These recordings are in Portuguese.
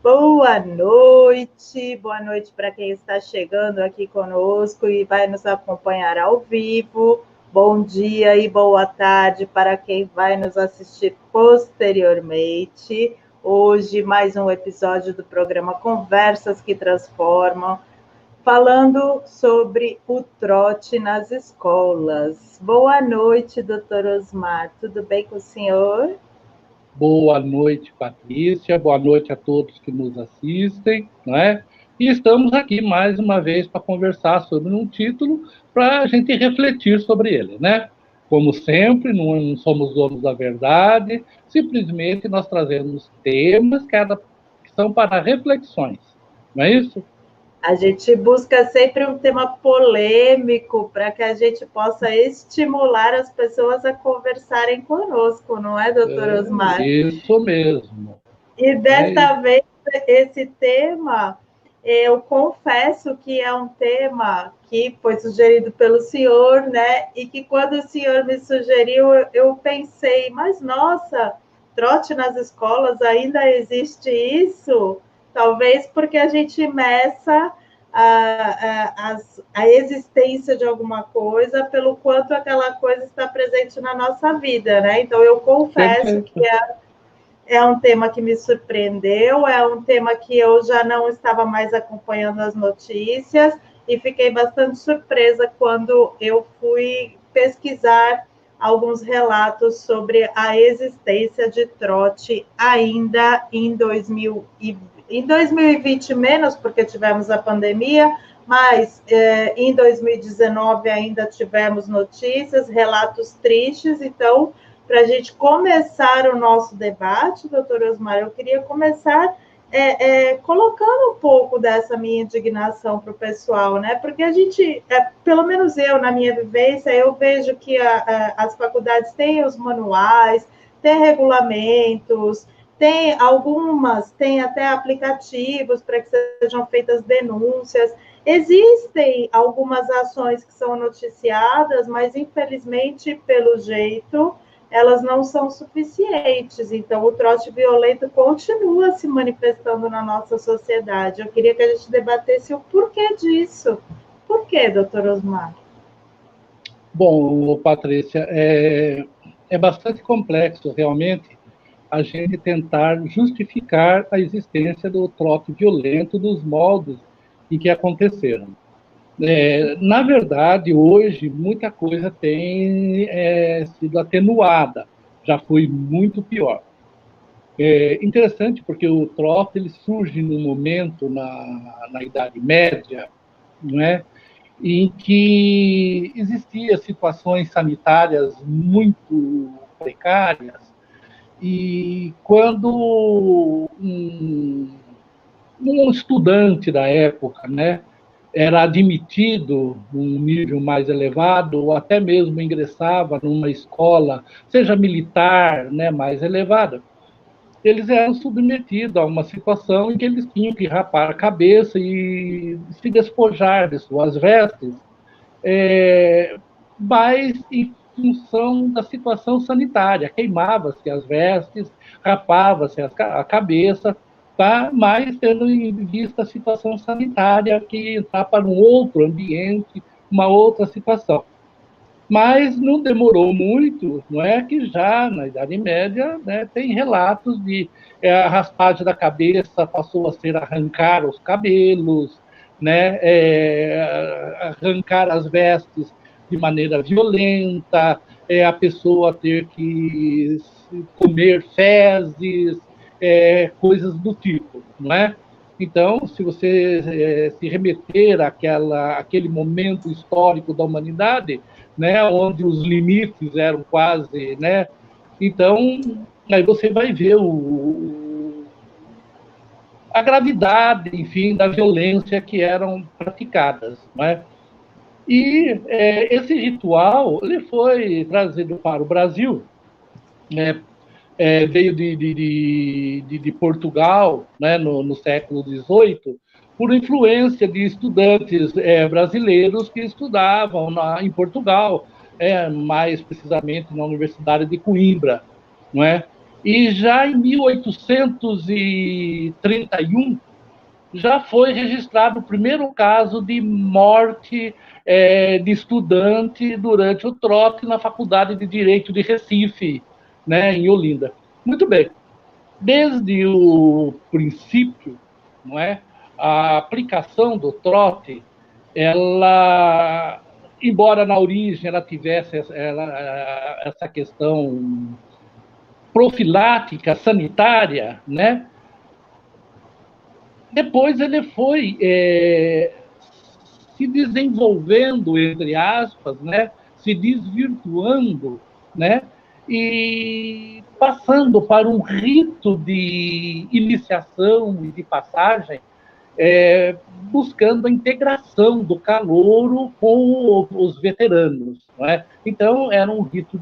Boa noite para quem está chegando aqui conosco e vai nos acompanhar ao vivo. Bom dia e boa tarde para quem vai nos assistir posteriormente. Hoje, mais um episódio do programa Conversas que Transformam, falando sobre o trote nas escolas. Boa noite, doutor Osmar. Tudo bem com o senhor? Boa noite, Patrícia. Boa noite a todos que nos assistem, não é? E estamos aqui mais uma vez para conversar sobre um título para a gente refletir sobre ele, né? Como sempre, não somos donos da verdade, simplesmente nós trazemos temas que são para reflexões, não é isso? A gente busca sempre um tema polêmico para que a gente possa estimular as pessoas a conversarem conosco, não é, doutor Osmar? Isso mesmo. E desta vez, esse tema, eu confesso que é um tema que foi sugerido pelo senhor, né? E que quando o senhor me sugeriu, eu pensei, mas nossa, trote nas escolas, ainda existe isso? Talvez porque a gente meça a existência de alguma coisa pelo quanto aquela coisa está presente na nossa vida, né? Então, eu confesso que é um tema que me surpreendeu, é um tema que eu já não estava mais acompanhando as notícias e fiquei bastante surpresa quando eu fui pesquisar alguns relatos sobre a existência de trote ainda em 2020 menos, porque tivemos a pandemia, mas em 2019 ainda tivemos notícias, relatos tristes. Então, para a gente começar o nosso debate, doutor Osmar, eu queria começar colocando um pouco dessa minha indignação para o pessoal, né? Porque a gente, pelo menos eu, na minha vivência, eu vejo que as faculdades têm os manuais, têm regulamentos, tem até aplicativos para que sejam feitas denúncias. Existem algumas ações que são noticiadas, mas, infelizmente, pelo jeito, elas não são suficientes. Então, o trote violento continua se manifestando na nossa sociedade. Eu queria que a gente debatesse o porquê disso. Por quê, doutor Osmar? Bom, Patrícia, é bastante complexo, realmente, a gente tentar justificar a existência do trote violento dos moldes em que aconteceram. Na verdade, hoje, muita coisa tem sido atenuada, já foi muito pior. Interessante porque o trote ele surge num momento na Idade Média, não é? Em que existiam situações sanitárias muito precárias, e quando um estudante da época, né, era admitido num nível mais elevado, ou até mesmo ingressava numa escola, seja militar, né, mais elevada, eles eram submetidos a uma situação em que eles tinham que rapar a cabeça e se despojar de suas vestes, mas em função da situação sanitária. Queimava-se as vestes, rapava-se a cabeça, tá? Mas tendo em vista a situação sanitária que entrar para um outro ambiente, uma outra situação. Mas não demorou muito, não é que já na Idade Média, né, tem relatos de a raspagem da cabeça passou a ser arrancar os cabelos, né, arrancar as vestes de maneira violenta, a pessoa ter que comer fezes, coisas do tipo, não é? Então, se você se remeter àquele momento histórico da humanidade, né, onde os limites eram quase, né, então aí você vai ver a gravidade, enfim, da violência que eram praticadas, né? E esse ritual ele foi trazido para o Brasil, né? Veio de Portugal, né, no século XVIII, por influência de estudantes brasileiros que estudavam em Portugal, mais precisamente na Universidade de Coimbra, não é? E já em 1831, já foi registrado o primeiro caso de morte de estudante durante o trote na Faculdade de Direito de Recife, né, em Olinda. Muito bem. Desde o princípio, não é, a aplicação do trote, ela, embora na origem ela tivesse essa questão profilática, sanitária, né, depois ele foi se desenvolvendo, entre aspas, né, se desvirtuando, né, e passando para um rito de iniciação e de passagem, buscando a integração do calouro com os veteranos. Não é? Então, era um rito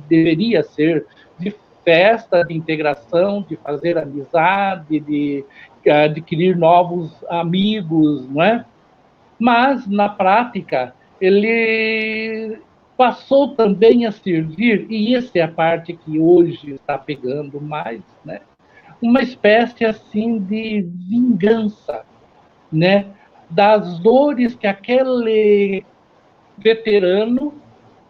deveria ser de festa, de integração, de fazer amizade, de adquirir novos amigos, não é? Mas, na prática, ele passou também a servir, e essa é a parte que hoje está pegando mais, né? Uma espécie assim de vingança, né? Das dores que aquele veterano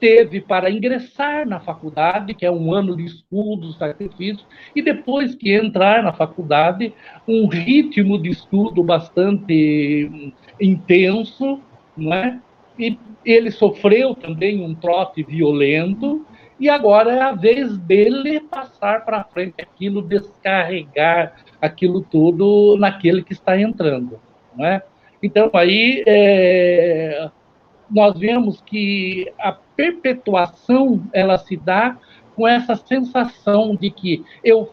teve para ingressar na faculdade, que é um ano de estudo, sacrifício, e depois que entrar na faculdade, um ritmo de estudo bastante intenso, não é? E ele sofreu também um trote violento, e agora é a vez dele passar para frente aquilo, descarregar aquilo tudo naquele que está entrando, não é? Então, aí, nós vemos que a perpetuação ela se dá com essa sensação de que eu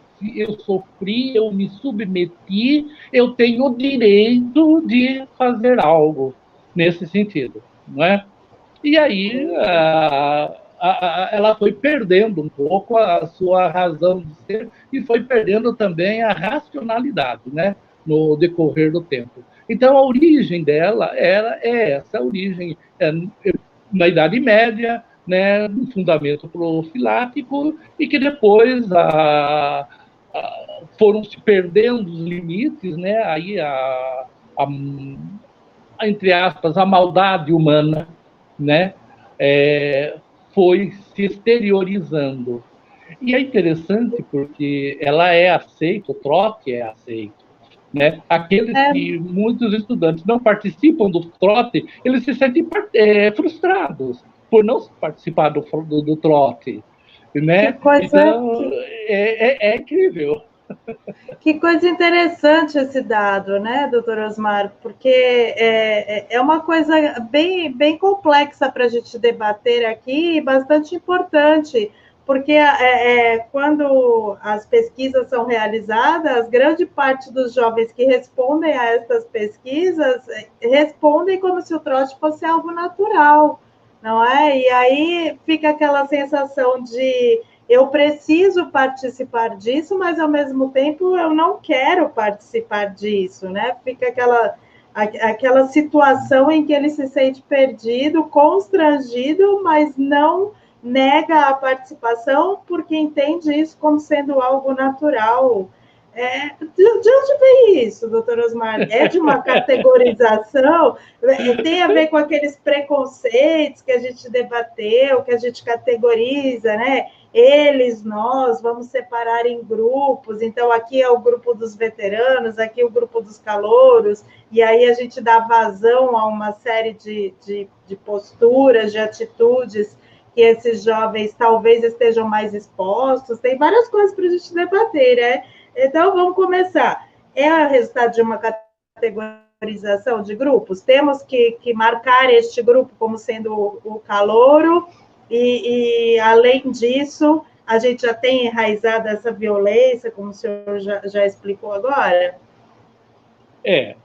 sofri, eu me submeti, eu tenho o direito de fazer algo nesse sentido, não é? E aí ela foi perdendo um pouco a sua razão de ser e foi perdendo também a racionalidade, né, no decorrer do tempo. Então, a origem dela é essa origem na Idade Média, né, um fundamento profilático, e que depois foram se perdendo os limites, né, aí entre aspas, a maldade humana, né, foi se exteriorizando. E é interessante porque ela é aceita, o trote é aceito. Né? Aqueles que muitos estudantes não participam do trote, eles se sentem frustrados por não participar do trote. Né? Então, é incrível. Que coisa interessante esse dado, né, doutor Osmar? Porque é uma coisa bem, bem complexa para a gente debater aqui e bastante importante, porque quando as pesquisas são realizadas, grande parte dos jovens que respondem a essas pesquisas respondem como se o trote fosse algo natural, não é? E aí fica aquela sensação de eu preciso participar disso, mas ao mesmo tempo eu não quero participar disso, né? Fica aquela situação em que ele se sente perdido, constrangido, mas não nega a participação porque entende isso como sendo algo natural. De onde vem isso, doutor Osmar? É de uma categorização? Tem a ver com aqueles preconceitos que a gente debateu, que a gente categoriza, né? Eles, nós, vamos separar em grupos, então aqui é o grupo dos veteranos, aqui é o grupo dos calouros, e aí a gente dá vazão a uma série de posturas, de atitudes que esses jovens talvez estejam mais expostos, tem várias coisas para a gente debater, né? Então, vamos começar. É o resultado de uma categorização de grupos? Temos que marcar este grupo como sendo o calouro, e além disso, a gente já tem enraizado essa violência, como o senhor já explicou agora?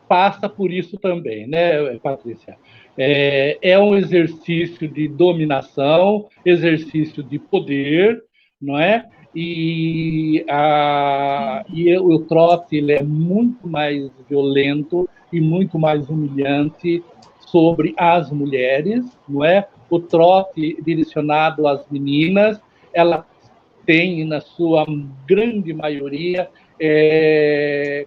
Passa por isso também, né, Patrícia? É um exercício de dominação, exercício de poder, não é? E o trote ele é muito mais violento e muito mais humilhante sobre as mulheres, não é? O trote direcionado às meninas, ela tem, na sua grande maioria,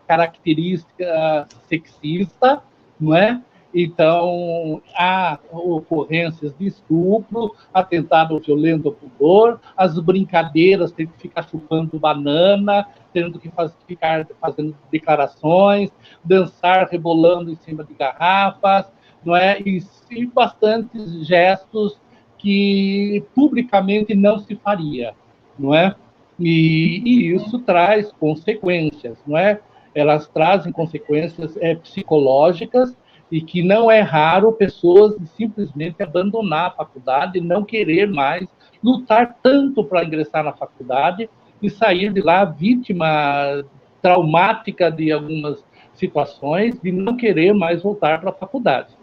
característica sexista, não é? Então, há ocorrências de estupro, atentado violento ao pudor, as brincadeiras, tem que ficar chupando banana, tendo que ficar fazendo declarações, dançar rebolando em cima de garrafas, não é? E bastantes gestos que publicamente não se faria, não é? E isso traz consequências, não é? Elas trazem consequências psicológicas e que não é raro pessoas simplesmente abandonar a faculdade, não querer mais lutar tanto para ingressar na faculdade e sair de lá vítima traumática de algumas situações, de não querer mais voltar para a faculdade.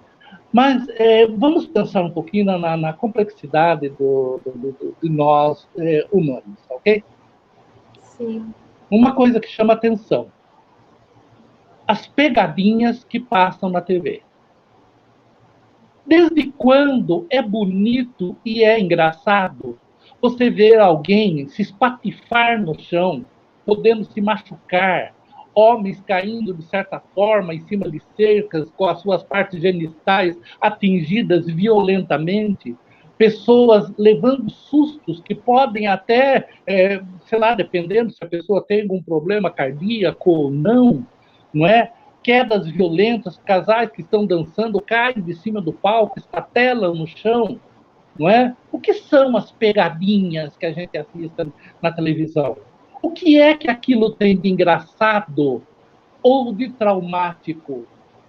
Mas vamos pensar um pouquinho na complexidade de nós humanos, ok? Sim. Uma coisa que chama atenção: as pegadinhas que passam na TV. Desde quando é bonito e é engraçado você ver alguém se espatifar no chão, podendo se machucar, homens caindo de certa forma em cima de cercas com as suas partes genitais atingidas violentamente, pessoas levando sustos que podem até, sei lá, dependendo se a pessoa tem algum problema cardíaco ou não, não é? Quedas violentas, casais que estão dançando caem de cima do palco, estatelam no chão, não é? O que são as pegadinhas que a gente assiste na televisão? O que é que aquilo tem de engraçado ou de traumático?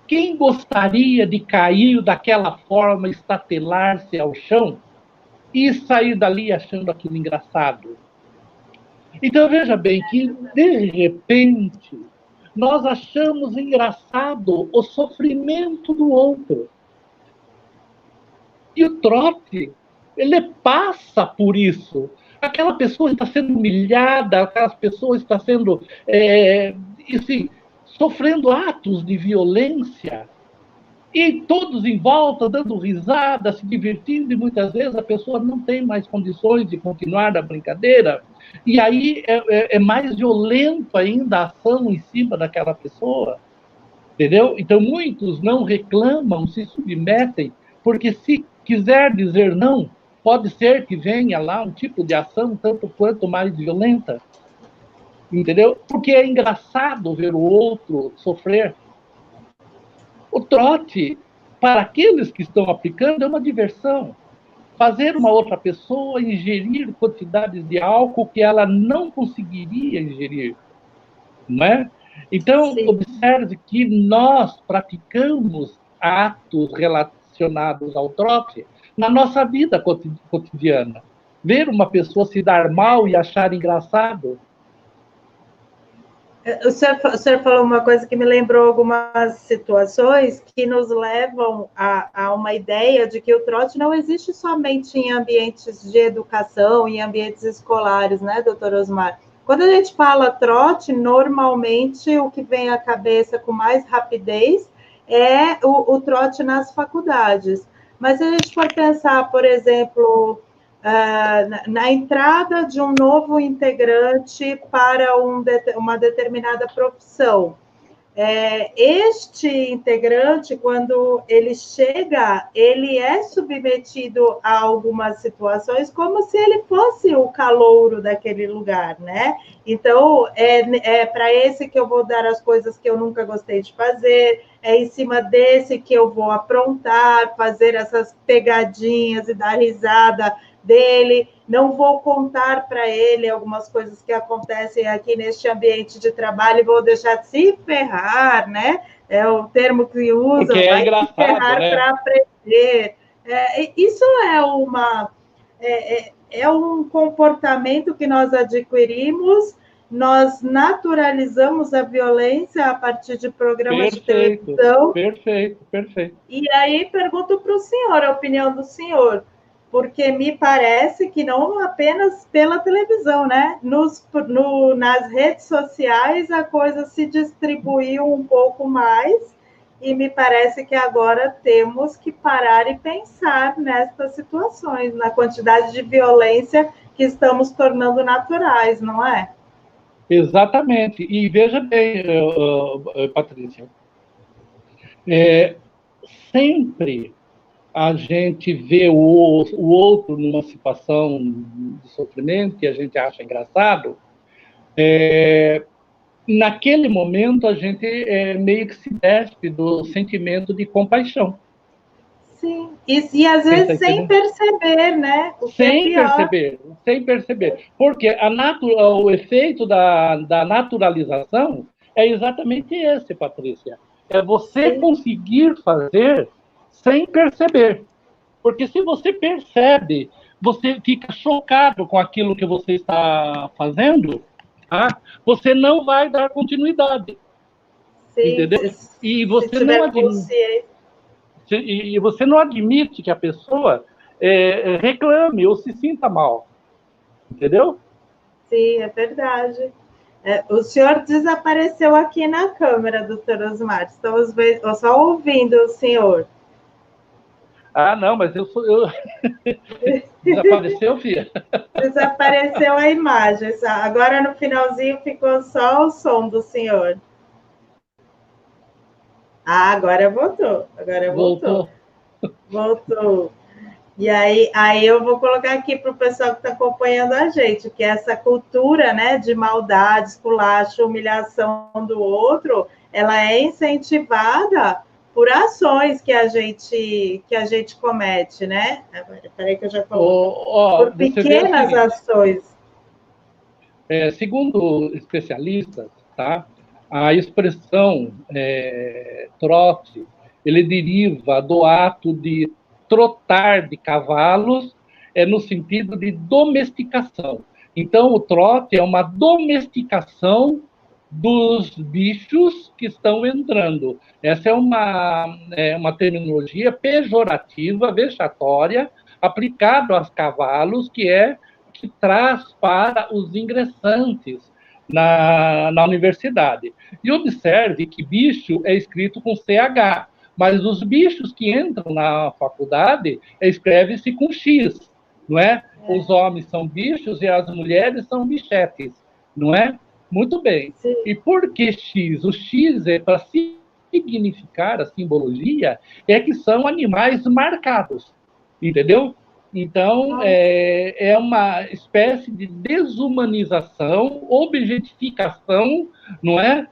Quem gostaria de cair daquela forma, estatelar-se ao chão e sair dali achando aquilo engraçado? Então, veja bem que, de repente, nós achamos engraçado o sofrimento do outro. E o trote, ele passa por isso. Aquela pessoa está sendo humilhada, aquela pessoa está sendo, assim, sofrendo atos de violência, e todos em volta, dando risada, se divertindo, e muitas vezes a pessoa não tem mais condições de continuar na brincadeira, e aí é mais violento ainda a ação em cima daquela pessoa, entendeu? Então muitos não reclamam, se submetem, porque se quiser dizer não, pode ser que venha lá um tipo de ação tanto quanto mais violenta, entendeu? Porque é engraçado ver o outro sofrer. O trote, para aqueles que estão aplicando, é uma diversão. Fazer uma outra pessoa ingerir quantidades de álcool que ela não conseguiria ingerir, não é? Então, sim, observe que nós praticamos atos relacionados ao trote na nossa vida cotidiana. Ver uma pessoa se dar mal e achar engraçado. O senhor falou uma coisa que me lembrou algumas situações que nos levam a uma ideia de que o trote não existe somente em ambientes de educação, em ambientes escolares, né, doutor Osmar? Quando a gente fala trote, normalmente o que vem à cabeça com mais rapidez é o trote nas faculdades. Mas se a gente for pensar, por exemplo, na entrada de um novo integrante para uma determinada profissão. Este integrante, quando ele chega, ele é submetido a algumas situações como se ele fosse o calouro daquele lugar, né? Então, é para esse que eu vou dar as coisas que eu nunca gostei de fazer, é em cima desse que eu vou aprontar, fazer essas pegadinhas e dar risada dele, não vou contar para ele algumas coisas que acontecem aqui neste ambiente de trabalho e vou deixar de se ferrar, né? É o termo que usa, porque é engraçado, se ferrar, né? Para aprender. Isso é um comportamento que nós adquirimos, nós naturalizamos a violência a partir de programas de televisão. Perfeito. E aí pergunto para o senhor, a opinião do senhor, porque me parece que não apenas pela televisão, né? Nas redes sociais a coisa se distribuiu um pouco mais e me parece que agora temos que parar e pensar nestas situações, na quantidade de violência que estamos tornando naturais, não é? Exatamente. E veja bem, Patrícia, sempre a gente vê o outro numa situação de sofrimento que a gente acha engraçado, naquele momento a gente meio que se despe do sentimento de compaixão. Sim, e às vezes sem perceber, né? O que sem é pior. sem perceber. Porque o efeito da naturalização é exatamente esse, Patrícia. É você Sim. conseguir fazer sem perceber. Porque se você percebe, você fica chocado com aquilo que você está fazendo, tá? Você não vai dar continuidade. Sim, entendeu? E você se não tiver admite, consciência. e você não admite que a pessoa reclame ou se sinta mal. Entendeu? Sim, é verdade. O senhor desapareceu aqui na câmera, doutor Osmar. Estamos só ouvindo o senhor. Ah, não, mas eu desapareceu, filha. Desapareceu a imagem. Agora, no finalzinho, ficou só o som do senhor. Ah, agora voltou. Agora voltou. Voltou. E aí eu vou colocar aqui para o pessoal que está acompanhando a gente, que essa cultura, né, de maldade, esculacho, humilhação do outro, ela é incentivada por ações que a gente comete, né? Peraí que eu já coloco. Por pequenas ações. Segundo especialistas, tá? A expressão trote, ele deriva do ato de trotar de cavalos no sentido de domesticação. Então, o trote é uma domesticação dos bichos que estão entrando. Essa é uma terminologia pejorativa, vexatória, aplicada aos cavalos, que traz para os ingressantes na universidade. E observe que bicho é escrito com CH, mas os bichos que entram na faculdade escreve-se com X, não é? Os homens são bichos e as mulheres são bichetes, não é? Muito bem. Sim. E por que X? O X é para significar a simbologia, é que são animais marcados, entendeu? Então, é uma espécie de desumanização, objetificação, não é?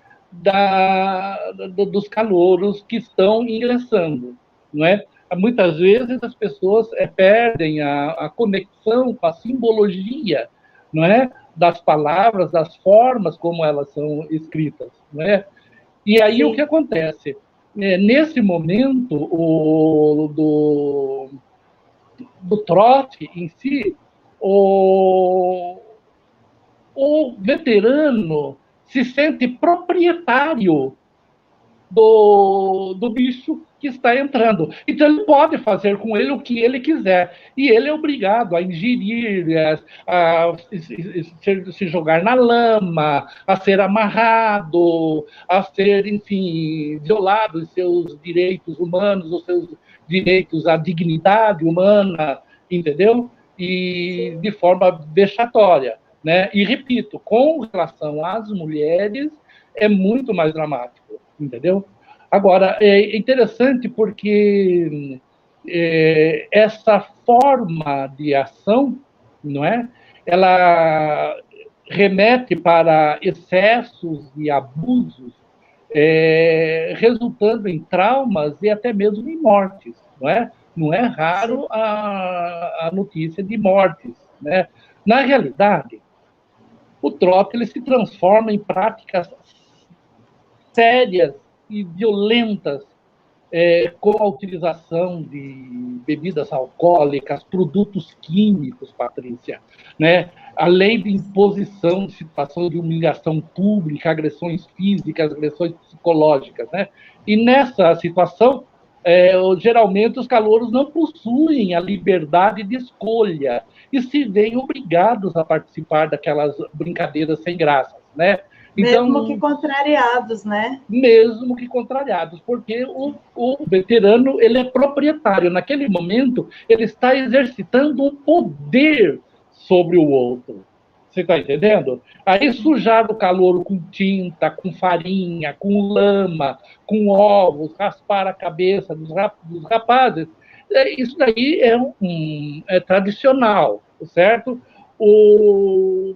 Dos calouros que estão ingressando, não é? Muitas vezes as pessoas perdem a conexão com a simbologia, não é? Das palavras, das formas como elas são escritas, não é? E aí Sim. O que acontece? Nesse momento do trote em si, o veterano se sente proprietário do bicho que está entrando. Então, ele pode fazer com ele o que ele quiser. E ele é obrigado a ingerir, a se jogar na lama, a ser amarrado, a ser, enfim, violado os seus direitos humanos, os seus direitos à dignidade humana, entendeu? E de forma vexatória. Né? E, repito, com relação às mulheres, é muito mais dramático, entendeu? Agora, é interessante porque essa forma de ação, não é? Ela remete para excessos e abusos, resultando em traumas e até mesmo em mortes, não é? Não é raro a notícia de mortes, né? Na realidade, o trote ele se transforma em práticas sérias e violentas, com a utilização de bebidas alcoólicas, produtos químicos, Patrícia, né? Além de imposição de situação de humilhação pública, agressões físicas, agressões psicológicas. Né? E nessa situação, geralmente os calouros não possuem a liberdade de escolha e se veem obrigados a participar daquelas brincadeiras sem graça, né? Então, mesmo que contrariados, né? Mesmo que contrariados, porque o veterano ele é proprietário. Naquele momento, ele está exercitando um poder sobre o outro. Você está entendendo? Aí sujar o calouro com tinta, com farinha, com lama, com ovos, raspar a cabeça dos rapazes. Isso daí é tradicional, certo?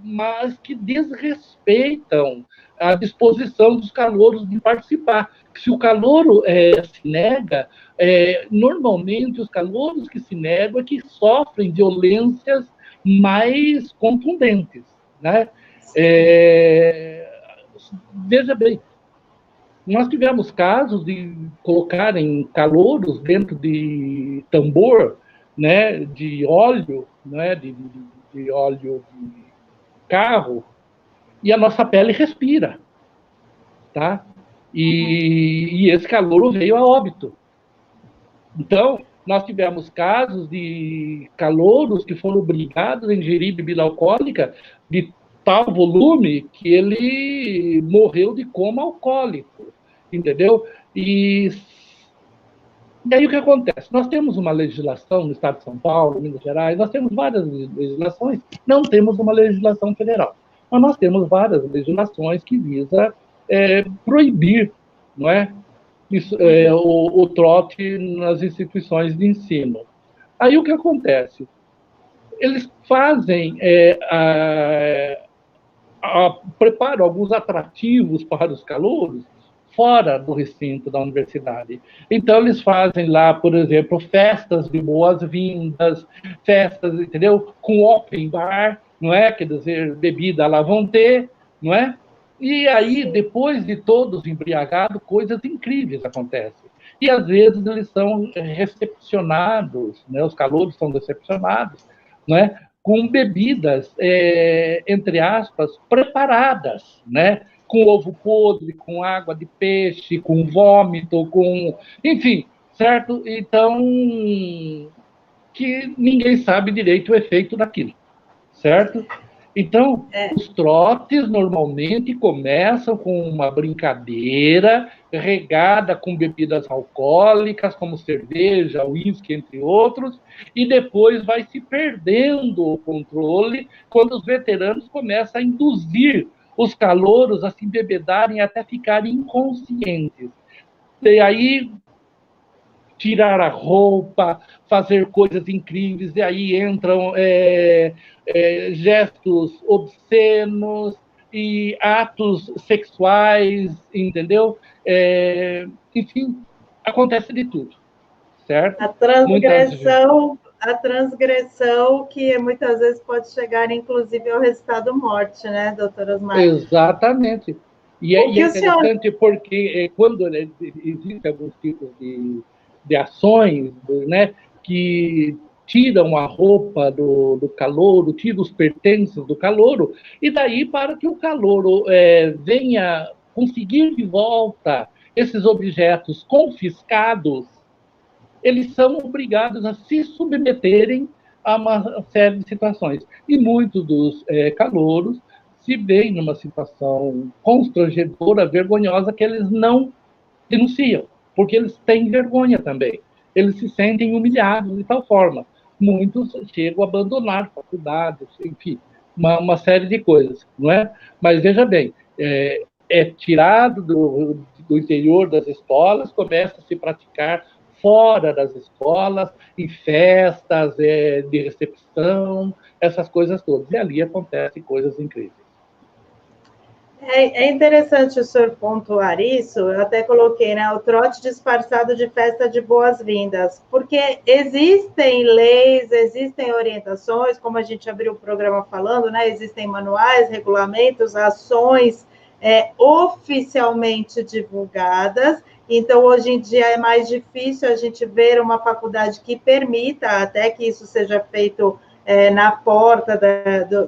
Mas que desrespeitam a disposição dos calouros de participar. Se o calouro se nega, normalmente os calouros que se negam é que sofrem violências mais contundentes, né? Veja bem, nós tivemos casos de colocarem calouros dentro de tambor, né, de óleo, né, de óleo de carro, e a nossa pele respira, tá? E esse calouro veio a óbito. Então, nós tivemos casos de calouros que foram obrigados a ingerir bebida alcoólica de tal volume que ele morreu de coma alcoólico, entendeu? E aí o que acontece? Nós temos uma legislação no estado de São Paulo, Minas Gerais, nós temos várias legislações, não temos uma legislação federal, mas nós temos várias legislações que visam proibir, não é? Isso, o trote nas instituições de ensino. Aí o que acontece? Eles fazem, preparam alguns atrativos para os calouros fora do recinto da universidade. Então, eles fazem lá, por exemplo, festas de boas-vindas, festas, entendeu? Com open bar, não é? Quer dizer, bebida lá vão ter, não é? E aí, depois de todos embriagados, coisas incríveis acontecem. E, às vezes, eles são recepcionados, né? Os calouros são recepcionados, né? Com bebidas, entre aspas, preparadas, né? Com ovo podre, com água de peixe, com vômito, enfim, certo? Então, que ninguém sabe direito o efeito daquilo, certo? Então, os trotes normalmente começam com uma brincadeira regada com bebidas alcoólicas, como cerveja, uísque, entre outros, e depois vai se perdendo o controle quando os veteranos começam a induzir os calouros a se embebedarem até ficarem inconscientes. E aí tirar a roupa, fazer coisas incríveis, e aí entram gestos obscenos e atos sexuais, entendeu? Enfim, acontece de tudo, certo? A transgressão que muitas vezes pode chegar, inclusive, ao resultado morte, né, doutora Osmar? Exatamente. E é interessante porque quando existem alguns tipos de ações, né, que tiram a roupa do calouro, tiram os pertences do calouro, e daí para que o calouro venha conseguir de volta esses objetos confiscados, eles são obrigados a se submeterem a uma série de situações. E muitos dos calouros se veem numa situação constrangedora, vergonhosa, que eles não denunciam, porque eles têm vergonha também. Eles se sentem humilhados de tal forma. Muitos chegam a abandonar faculdades, enfim, uma série de coisas, não é? Mas veja bem, tirado do interior das escolas, começa a se praticar fora das escolas, em festas de recepção, essas coisas todas. E ali acontecem coisas incríveis. É interessante o senhor pontuar isso, eu até coloquei, né, o trote disfarçado de festa de boas-vindas, porque existem leis, existem orientações, como a gente abriu o programa falando, né, existem manuais, regulamentos, ações oficialmente divulgadas, então hoje em dia é mais difícil a gente ver uma faculdade que permita até que isso seja feito na porta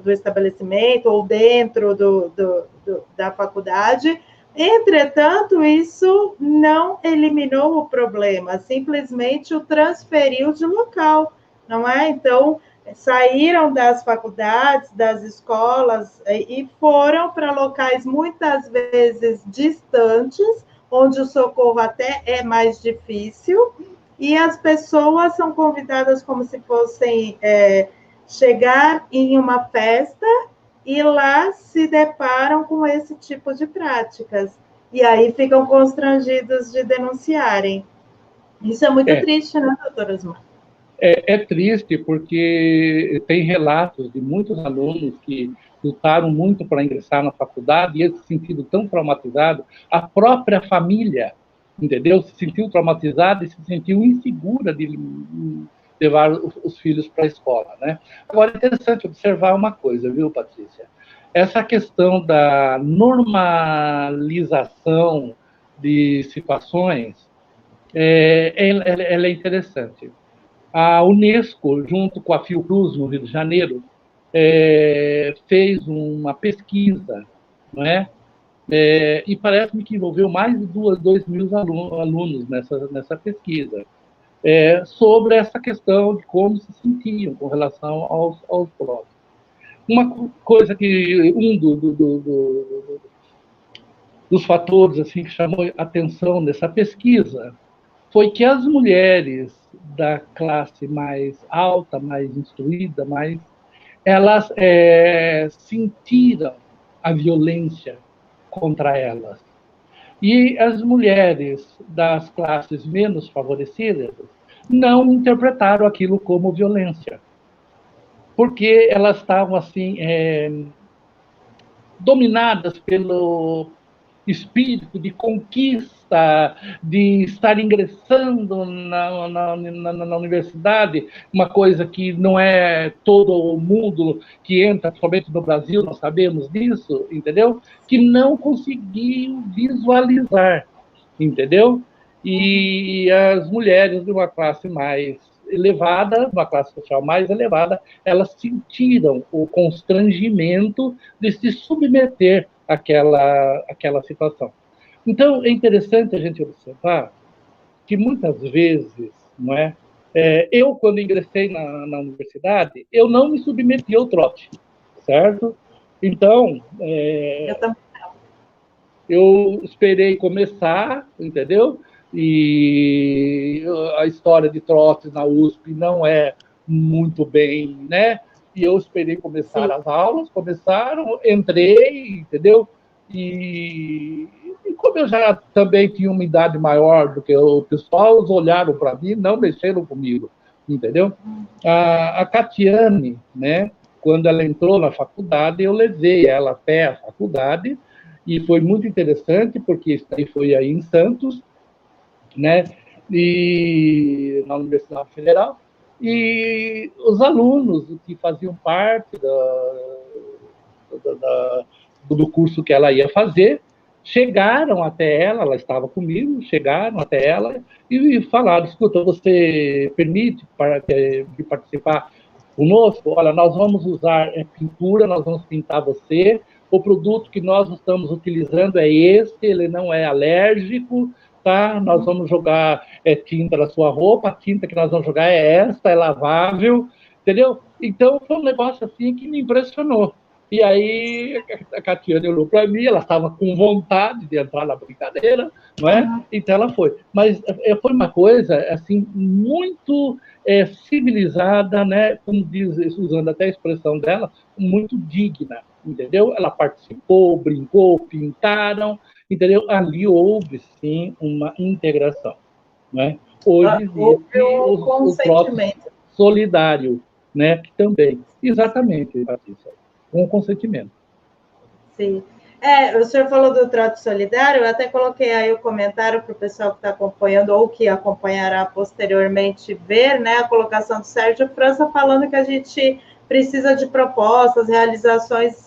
do estabelecimento ou dentro da faculdade. Entretanto, isso não eliminou o problema, simplesmente o transferiu de local, não é? Então, saíram das faculdades, das escolas e foram para locais muitas vezes distantes, onde o socorro até é mais difícil, e as pessoas são convidadas como se fossem chegar em uma festa e lá se deparam com esse tipo de práticas. E aí ficam constrangidos de denunciarem. Isso é muito triste, né, doutora Osmar? É triste porque tem relatos de muitos alunos que lutaram muito para ingressar na faculdade e eles se sentiram tão traumatizados, a própria família, entendeu? Se sentiu traumatizada e se sentiu insegura de levar os filhos para a escola, né? Agora, é interessante observar uma coisa, viu, Patrícia? Essa questão da normalização de situações, ela é interessante. A Unesco, junto com a Fiocruz, no Rio de Janeiro, fez uma pesquisa, não é? E parece-me que envolveu mais de 2.000 alunos nessa pesquisa, sobre essa questão de como se sentiam com relação aos blocos. Uma coisa que dos fatores assim, que chamou atenção nessa pesquisa foi que as mulheres da classe mais alta, mais instruída, elas sentiram a violência contra elas. E as mulheres das classes menos favorecidas não interpretaram aquilo como violência, porque elas estavam assim dominadas pelo espírito de conquista, de estar ingressando na universidade, uma coisa que não é todo o mundo que entra, somente no Brasil, nós sabemos disso, entendeu? Que não conseguiu visualizar, entendeu? E as mulheres de uma classe mais elevada, uma classe social mais elevada, elas sentiram o constrangimento de se submeter àquela situação. Então, é interessante a gente observar que muitas vezes, não é? Eu, quando ingressei na universidade, eu não me submeti ao trote, certo? Então, eu esperei começar, entendeu? E a história de trote na USP não é muito bem, né? E eu esperei começar as aulas, começaram, entrei, entendeu? E como eu já também tinha uma idade maior do que o pessoal, eles olharam para mim, não mexeram comigo, entendeu? A Catiane, né? Quando ela entrou na faculdade, eu levei ela até a faculdade e foi muito interessante, porque isso aí foi aí em Santos, né? E na Universidade Federal, e os alunos que faziam parte do curso que ela ia fazer chegaram até ela estava comigo, chegaram até ela e falaram: escuta, você permite de participar conosco? Olha, nós vamos usar pintura, nós vamos pintar você, o produto que nós estamos utilizando é esse, ele não é alérgico, tá? Nós vamos jogar tinta na sua roupa, a tinta que nós vamos jogar é esta, é lavável, entendeu? Então, foi um negócio assim que me impressionou. E aí a Catiane olhou para mim, ela estava com vontade de entrar na brincadeira, não é? Então ela foi. Mas foi uma coisa assim muito civilizada, né? Como diz, usando até a expressão dela, muito digna, entendeu? Ela participou, brincou, pintaram, entendeu? Ali houve sim uma integração, né? Hoje existe o trote solidário, né? Que também, exatamente, Patrícia. Com consentimento. Sim. O senhor falou do trato solidário, eu até coloquei aí o comentário para o pessoal que está acompanhando ou que acompanhará posteriormente ver, né, a colocação do Sérgio França falando que a gente precisa de propostas, realizações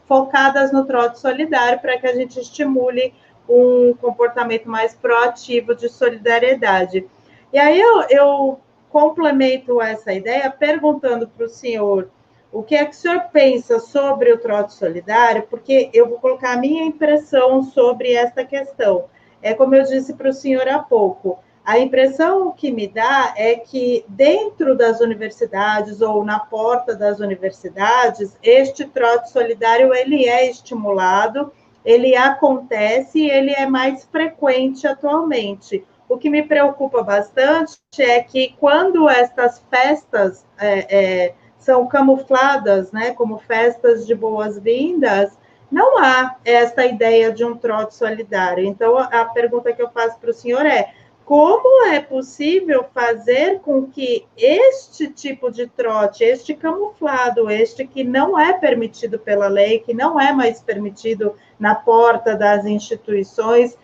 focadas no trote solidário para que a gente estimule um comportamento mais proativo de solidariedade. E aí eu complemento essa ideia perguntando para o senhor o que é que o senhor pensa sobre o trote solidário, porque eu vou colocar a minha impressão sobre esta questão. Como eu disse para o senhor há pouco, a impressão que me dá é que dentro das universidades ou na porta das universidades, este trote solidário ele é estimulado, ele acontece e ele é mais frequente atualmente. O que me preocupa bastante é que quando estas festas são camufladas, né, como festas de boas-vindas, não há essa ideia de um trote solidário. Então, a pergunta que eu faço para o senhor é: como é possível fazer com que este tipo de trote, este camuflado, este que não é permitido pela lei, que não é mais permitido na porta das instituições,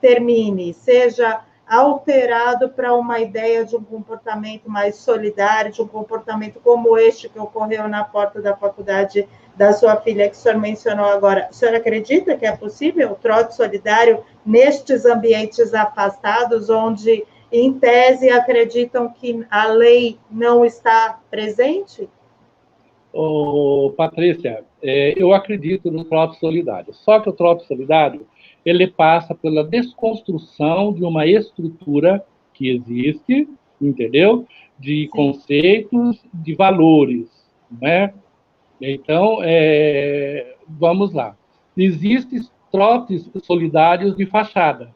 termine, seja alterado para uma ideia de um comportamento mais solidário, de um comportamento como este que ocorreu na porta da faculdade da sua filha, que o senhor mencionou agora? O senhor acredita que é possível o trote solidário nestes ambientes afastados, onde, em tese, acreditam que a lei não está presente? Patrícia, eu acredito no trote solidário. Só que o trote solidário, ele passa pela desconstrução de uma estrutura que existe, entendeu? De conceitos, de valores, né? Então, vamos lá. Existem trotes solidários de fachada,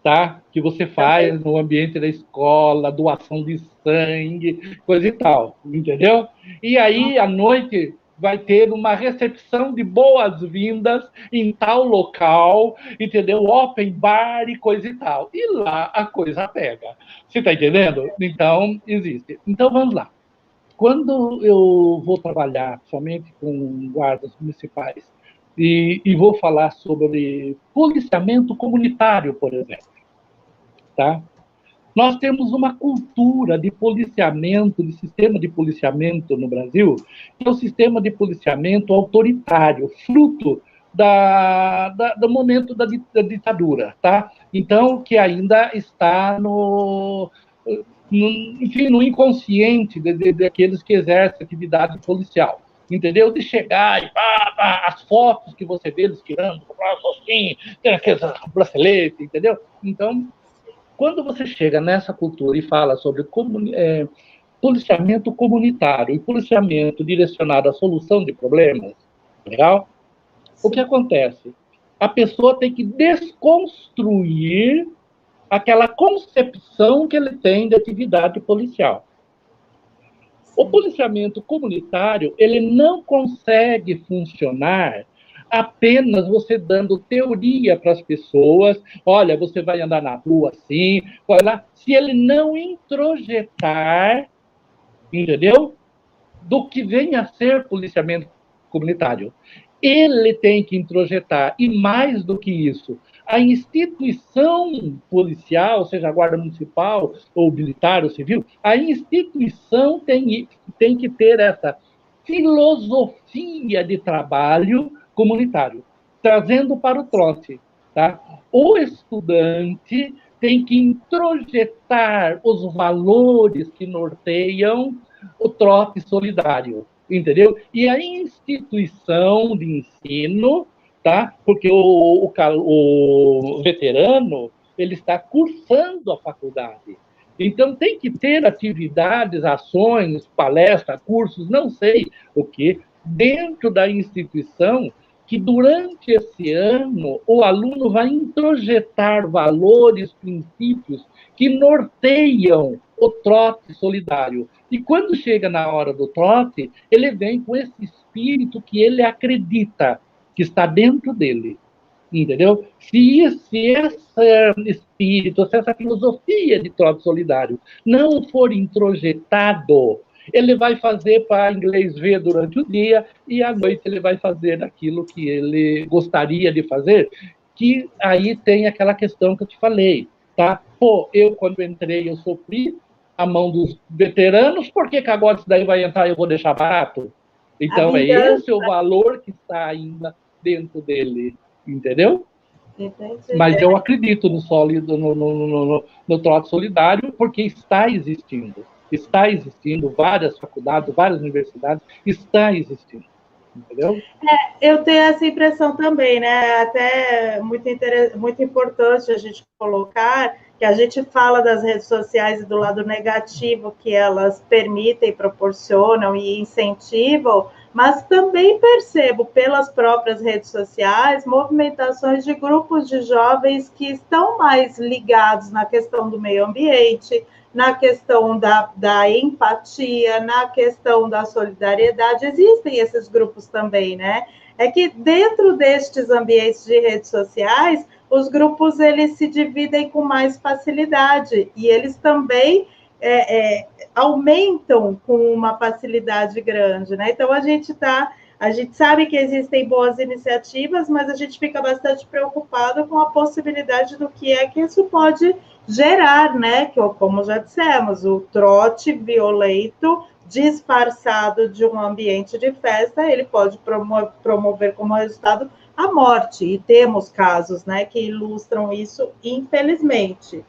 tá? Que você faz no ambiente da escola, doação de sangue, coisa e tal, entendeu? E aí, à noite, vai ter uma recepção de boas-vindas em tal local, entendeu? Open bar e coisa e tal. E lá a coisa pega. Você está entendendo? Então, existe. Então, vamos lá. Quando eu vou trabalhar somente com guardas municipais e vou falar sobre policiamento comunitário, por exemplo, tá? Nós temos uma cultura de policiamento, de sistema de policiamento no Brasil, que é o sistema de policiamento autoritário, fruto do momento da ditadura, tá? Então, que ainda está enfim, no inconsciente daqueles que exercem atividade policial, entendeu? De chegar e as fotos que você vê eles tirando, com o braço assim, tem aqueles braceletes, entendeu? Então, quando você chega nessa cultura e fala sobre policiamento comunitário e policiamento direcionado à solução de problemas, legal? O que acontece? A pessoa tem que desconstruir aquela concepção que ele tem de atividade policial. O policiamento comunitário, ele não consegue funcionar apenas você dando teoria para as pessoas, olha, você vai andar na rua assim, olha, se ele não introjetar, entendeu? Do que vem a ser policiamento comunitário. Ele tem que introjetar, e mais do que isso, a instituição policial, seja a guarda municipal, ou militar, ou civil, a instituição tem que ter essa filosofia de trabalho comunitário, trazendo para o trote. Tá? O estudante tem que introjetar os valores que norteiam o trote solidário, entendeu? E a instituição de ensino, tá? Porque o veterano, ele está cursando a faculdade. Então, tem que ter atividades, ações, palestras, cursos, não sei o que, dentro da instituição, que durante esse ano o aluno vai introjetar valores, princípios que norteiam o trote solidário. E quando chega na hora do trote, ele vem com esse espírito que ele acredita que está dentro dele. Entendeu? Se esse espírito, se essa filosofia de trote solidário não for introjetado, ele vai fazer para inglês ver durante o dia e à noite ele vai fazer aquilo que ele gostaria de fazer, que aí tem aquela questão que eu te falei, tá? Pô, eu quando entrei eu sofri a mão dos veteranos, por que agora isso daí vai entrar e eu vou deixar barato? Então é esse o valor que está ainda dentro dele, entendeu? Entendi. Mas eu acredito no trote solidário porque está existindo. Está existindo, várias faculdades, várias universidades, está existindo, entendeu? Eu tenho essa impressão também, né? Até muito importante a gente colocar que a gente fala das redes sociais e do lado negativo que elas permitem, proporcionam e incentivam, mas também percebo pelas próprias redes sociais movimentações de grupos de jovens que estão mais ligados na questão do meio ambiente, na questão da empatia, na questão da solidariedade. Existem esses grupos também, né? É que dentro destes ambientes de redes sociais, os grupos eles se dividem com mais facilidade e eles também aumentam com uma facilidade grande, né? Então a gente sabe que existem boas iniciativas, mas a gente fica bastante preocupado com a possibilidade do que é que isso pode gerar, né? Que, como já dissemos, o trote violento disfarçado de um ambiente de festa, ele pode promover como resultado a morte, e temos casos, né, que ilustram isso, infelizmente.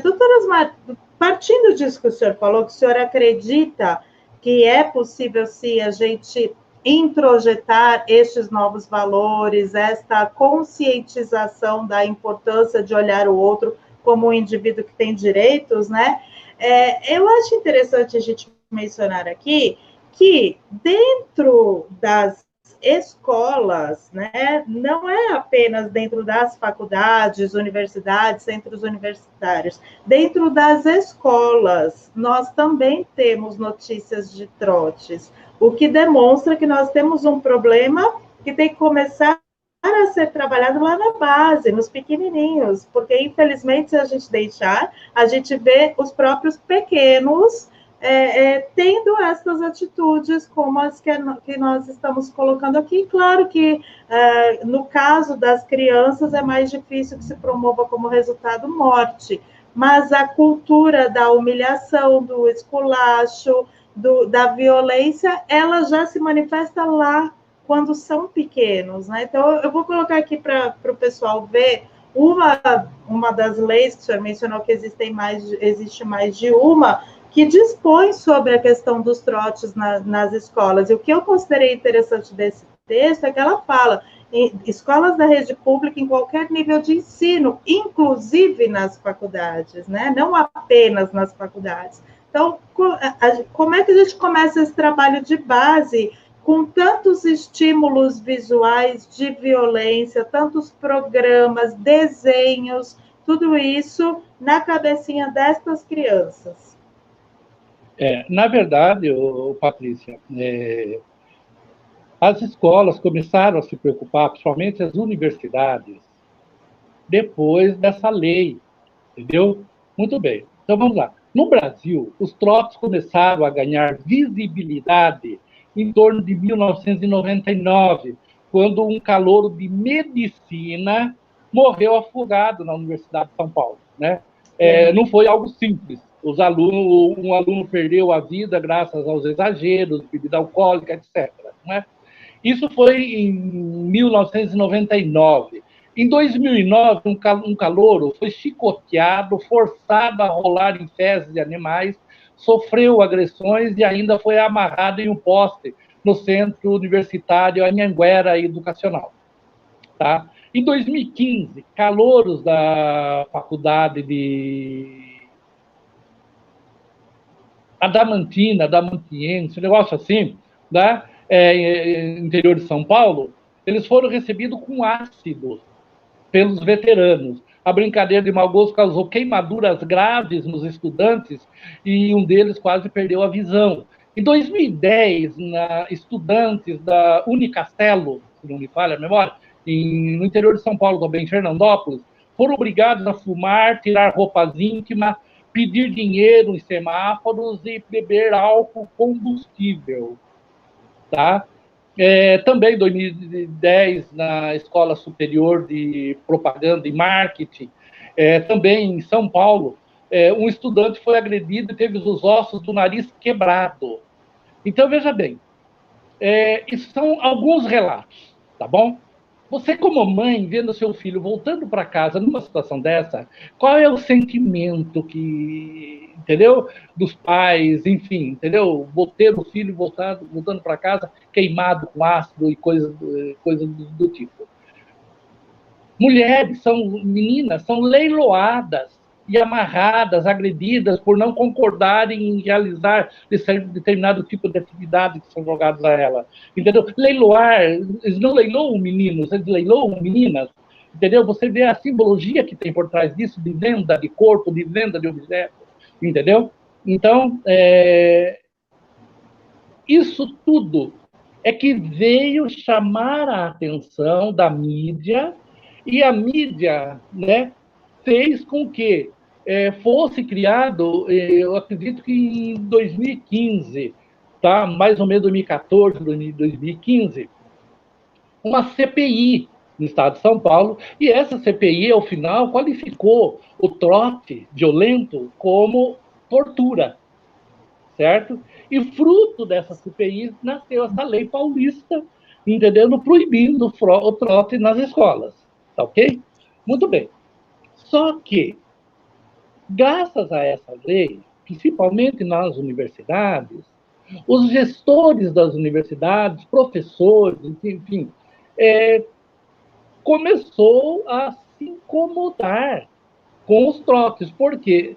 Doutora Osmar, partindo disso que o senhor falou, que o senhor acredita que é possível, sim, a gente introjetar estes novos valores, esta conscientização da importância de olhar o outro como um indivíduo que tem direitos, né? Eu acho interessante a gente mencionar aqui que dentro das escolas, né, não é apenas dentro das faculdades, universidades, centros universitários, dentro das escolas, nós também temos notícias de trotes, o que demonstra que nós temos um problema que tem que começar a ser trabalhado lá na base, nos pequenininhos, porque, infelizmente, se a gente deixar, a gente vê os próprios pequenos tendo essas atitudes como as que nós estamos colocando aqui. Claro que, no caso das crianças, é mais difícil que se promova como resultado morte, mas a cultura da humilhação, do esculacho, da violência, ela já se manifesta lá quando são pequenos, né? Então, eu vou colocar aqui para o pessoal ver uma das leis que o senhor mencionou, que existe mais de uma, que dispõe sobre a questão dos trotes nas escolas. E o que eu considerei interessante desse texto é que ela fala em escolas da rede pública em qualquer nível de ensino, inclusive nas faculdades, né? Não apenas nas faculdades. Então, como é que a gente começa esse trabalho de base com tantos estímulos visuais de violência, tantos programas, desenhos, tudo isso na cabecinha destas crianças? Na verdade, Patrícia, as escolas começaram a se preocupar, principalmente as universidades, depois dessa lei, entendeu? Muito bem. Então, vamos lá. No Brasil, os trotes começaram a ganhar visibilidade em torno de 1999, quando um calouro de medicina morreu afogado na Universidade de São Paulo, né? Não foi algo simples. Um aluno perdeu a vida graças aos exageros, bebida alcoólica, etc. Né? Isso foi em 1999. Em 2009, um calouro foi chicoteado, forçado a rolar em fezes de animais, sofreu agressões e ainda foi amarrado em um poste no Centro Universitário Anhanguera Educacional. Tá? Em 2015, calouros da Faculdade de Adamantiense, um negócio assim, né? Interior de São Paulo, eles foram recebidos com ácido pelos veteranos. A brincadeira de mau gosto causou queimaduras graves nos estudantes e um deles quase perdeu a visão. Em 2010, estudantes da Unicastelo, se não me falha a memória, no interior de São Paulo também, em Fernandópolis, foram obrigados a fumar, tirar roupas íntimas, pedir dinheiro em semáforos e beber álcool combustível. Tá? Também em 2010, na Escola Superior de Propaganda e Marketing, também em São Paulo, um estudante foi agredido e teve os ossos do nariz quebrado. Então, veja bem, isso são alguns relatos, tá bom? Você, como mãe, vendo seu filho voltando para casa numa situação dessa, qual é o sentimento entendeu? Dos pais, enfim, entendeu? Vou ter o filho voltando para casa queimado com ácido e coisas do tipo. Meninas, são leiloadas e amarradas, agredidas por não concordarem em realizar determinado tipo de atividade que são jogadas a ela. Entendeu? Leiloar, eles não leiloam meninos, eles leiloam meninas. Entendeu? Você vê a simbologia que tem por trás disso, de venda de corpo, de venda de objetos. entendeu? Então, isso tudo é que veio chamar a atenção da mídia, e a mídia, né, fez com que fosse criado, eu acredito que em 2015, tá? Mais ou menos 2014, 2015, uma CPI no estado de São Paulo, e essa CPI, ao final, qualificou o trote violento como tortura, certo? E fruto dessa CPI nasceu essa lei paulista, entendendo? Proibindo o trote nas escolas, tá ok? Muito bem. Só que, graças a essa lei, principalmente nas universidades, os gestores das universidades, professores, enfim, começou a se incomodar com os trotes, porque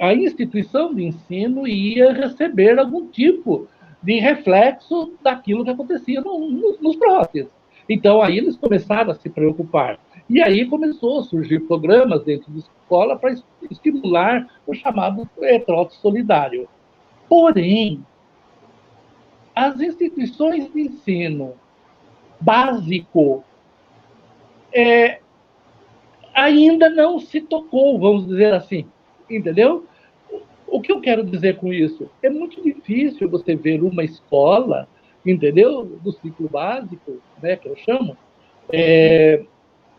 a instituição de ensino ia receber algum tipo de reflexo daquilo que acontecia nos trotes. Então, aí eles começaram a se preocupar. E aí começou a surgir programas dentro da escola para estimular o chamado trote solidário. Porém, as instituições de ensino básico ainda não se tocou, vamos dizer assim, entendeu? O que eu quero dizer com isso? É muito difícil você ver uma escola, entendeu? Do ciclo básico, né, que eu chamo,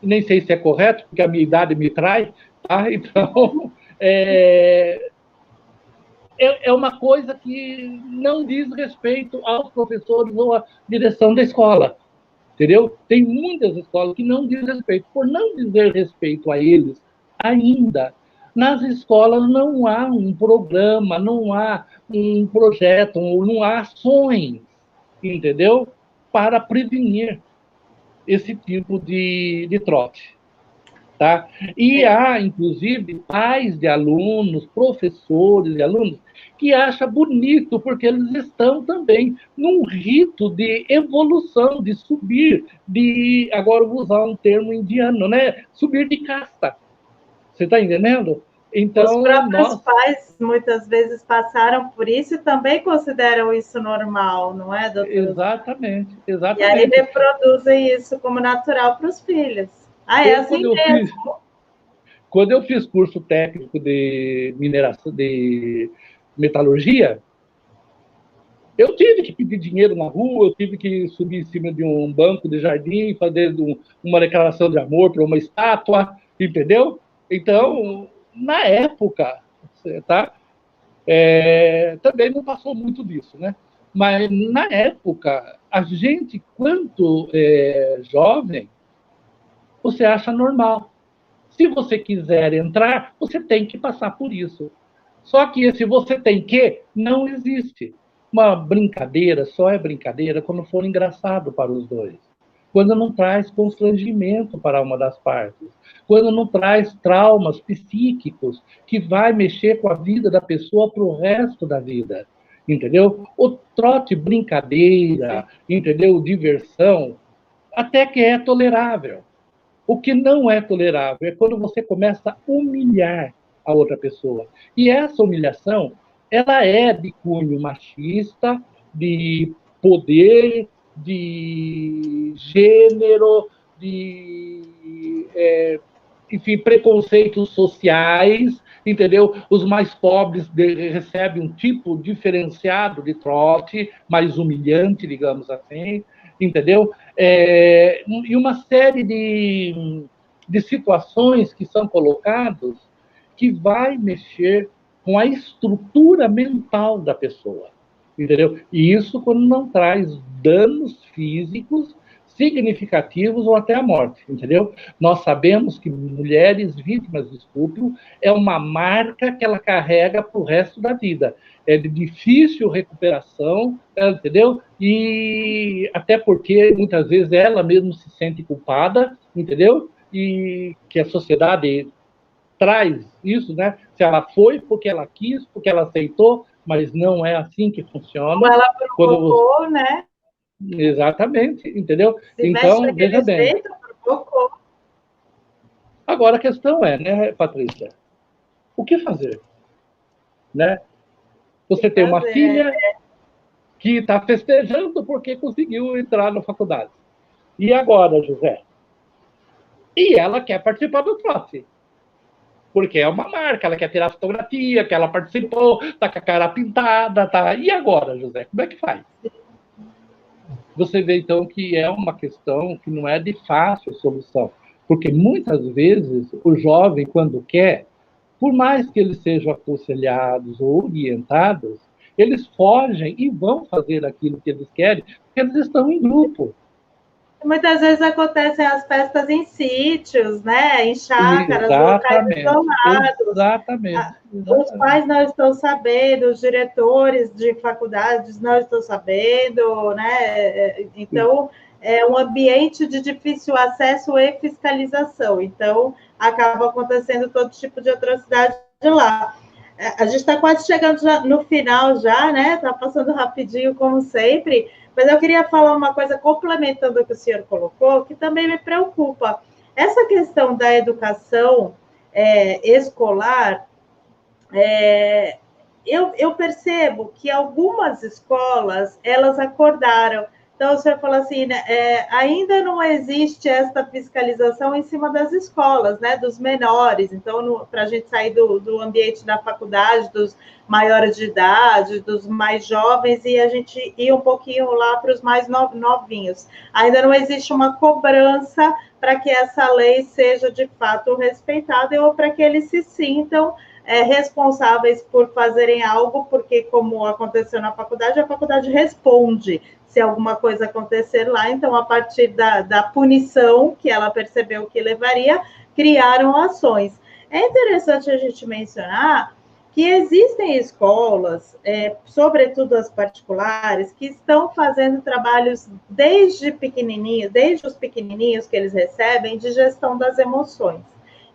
nem sei se é correto, porque a minha idade me trai, tá? Então, é uma coisa que não diz respeito aos professores ou à direção da escola, entendeu? Tem muitas escolas que não dizem respeito. Por não dizer respeito a eles ainda, nas escolas não há um programa, não há um projeto, não há ações, entendeu? Para prevenir esse tipo de trote. Tá? E há, inclusive, pais de alunos, professores de alunos, que acham bonito, porque eles estão também num rito de evolução, de subir, agora eu vou usar um termo indiano, né? Subir de casta. Você está entendendo? Então, os próprios pais, muitas vezes, passaram por isso e também consideram isso normal, não é, doutor? Exatamente. E aí reproduzem isso como natural para os filhos. É assim mesmo. Quando eu fiz curso técnico de mineração, de metalurgia, eu tive que pedir dinheiro na rua, eu tive que subir em cima de um banco de jardim, fazer uma declaração de amor para uma estátua, entendeu? Então, na época, tá? Também não passou muito disso, né? Mas, na época, a gente, quanto jovem, você acha normal. Se você quiser entrar, você tem que passar por isso. Só que esse você tem que não existe. Uma brincadeira só é brincadeira quando for engraçado para os dois. Quando não traz constrangimento para uma das partes. Quando não traz traumas psíquicos que vai mexer com a vida da pessoa para o resto da vida. Entendeu? O trote brincadeira, entendeu? Diversão, até que é tolerável. O que não é tolerável é quando você começa a humilhar a outra pessoa. E essa humilhação, ela é de cunho machista, de poder, de gênero, enfim, preconceitos sociais, entendeu? Os mais pobres recebem um tipo diferenciado de trote, mais humilhante, digamos assim, entendeu? E uma série de situações que são colocadas que vai mexer com a estrutura mental da pessoa, entendeu? E isso quando não traz danos físicos significativos ou até a morte, entendeu? Nós sabemos que mulheres vítimas de estupro é uma marca que ela carrega para o resto da vida. É de difícil recuperação, entendeu? E até porque muitas vezes ela mesma se sente culpada, entendeu? E que a sociedade traz isso, né? Se ela foi porque ela quis, porque ela aceitou, mas não é assim que funciona. Ou ela provocou, né? Exatamente, entendeu? Se então, veja bem. Jeito, provocou. Agora a questão é, né, Patrícia? O que fazer? né? Você tem uma filha que está festejando porque conseguiu entrar na faculdade. E agora, José? E ela quer participar do trote. Porque é uma marca, ela quer tirar fotografia, que ela participou, está com a cara pintada, tá. E agora, José? Como é que faz? Você vê, então, que é uma questão que não é de fácil solução. Porque muitas vezes o jovem, quando quer, por mais que eles sejam aconselhados ou orientados, eles fogem e vão fazer aquilo que eles querem, porque eles estão em grupo. Muitas vezes acontecem as festas em sítios, né? Em chácaras, locais isolados. Exatamente. Os pais não estão sabendo, os diretores de faculdades não estão sabendo, né? Então, é um ambiente de difícil acesso e fiscalização. Então, acaba acontecendo todo tipo de atrocidade lá. A gente está quase chegando no final já, né? Está passando rapidinho, como sempre. Mas eu queria falar uma coisa, complementando o que o senhor colocou, que também me preocupa. Essa questão da educação escolar, eu percebo que algumas escolas, elas acordaram. Então, o senhor falou assim, né, ainda não existe esta fiscalização em cima das escolas, né, dos menores. Então, para a gente sair do ambiente da faculdade, dos maiores de idade, dos mais jovens, e a gente ir um pouquinho lá para os mais novinhos. Ainda não existe uma cobrança para que essa lei seja, de fato, respeitada ou para que eles se sintam responsáveis por fazerem algo, porque, como aconteceu na faculdade, a faculdade responde se alguma coisa acontecer lá. Então, a partir da punição que ela percebeu que levaria, criaram ações. É interessante a gente mencionar que existem escolas, sobretudo as particulares, que estão fazendo trabalhos desde pequenininho, desde os pequenininhos que eles recebem, de gestão das emoções.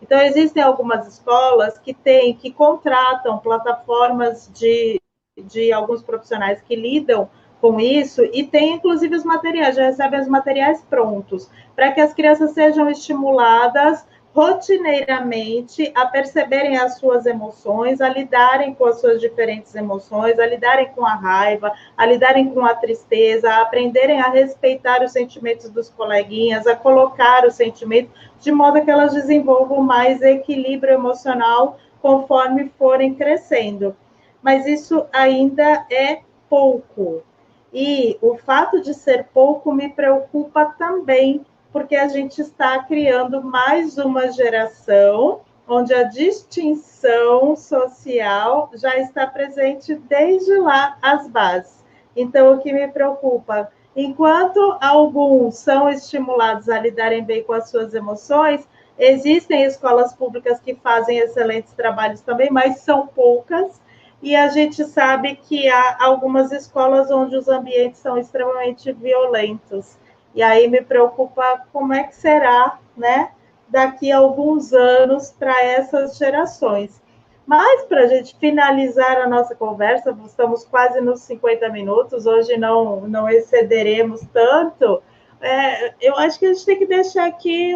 Então, existem algumas escolas que contratam plataformas de alguns profissionais que lidam com isso e tem, inclusive, os materiais, já recebem os materiais prontos, para que as crianças sejam estimuladas rotineiramente a perceberem as suas emoções, a lidarem com as suas diferentes emoções, a lidarem com a raiva, a lidarem com a tristeza, a aprenderem a respeitar os sentimentos dos coleguinhas, a colocar os sentimentos, de modo que elas desenvolvam mais equilíbrio emocional conforme forem crescendo. Mas isso ainda é pouco. E o fato de ser pouco me preocupa também, porque a gente está criando mais uma geração onde a distinção social já está presente desde lá, as bases. Então, o que me preocupa, enquanto alguns são estimulados a lidarem bem com as suas emoções, existem escolas públicas que fazem excelentes trabalhos também, mas são poucas, e a gente sabe que há algumas escolas onde os ambientes são extremamente violentos. E aí me preocupa como é que será, né, daqui a alguns anos para essas gerações. Mas, para a gente finalizar a nossa conversa, estamos quase nos 50 minutos, hoje não excederemos tanto, eu acho que a gente tem que deixar aqui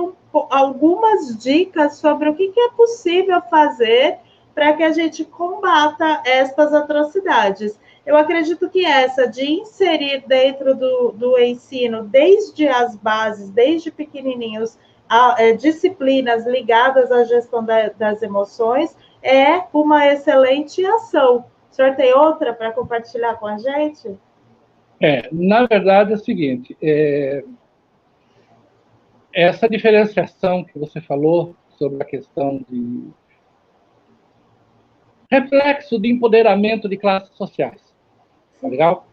algumas dicas sobre o que é possível fazer para que a gente combata estas atrocidades. Eu acredito que essa de inserir dentro do ensino, desde as bases, desde pequenininhos, disciplinas ligadas à gestão das emoções, é uma excelente ação. O senhor tem outra para compartilhar com a gente? Na verdade é o seguinte, essa diferenciação que você falou sobre a questão de reflexo de empoderamento de classes sociais. Tá legal?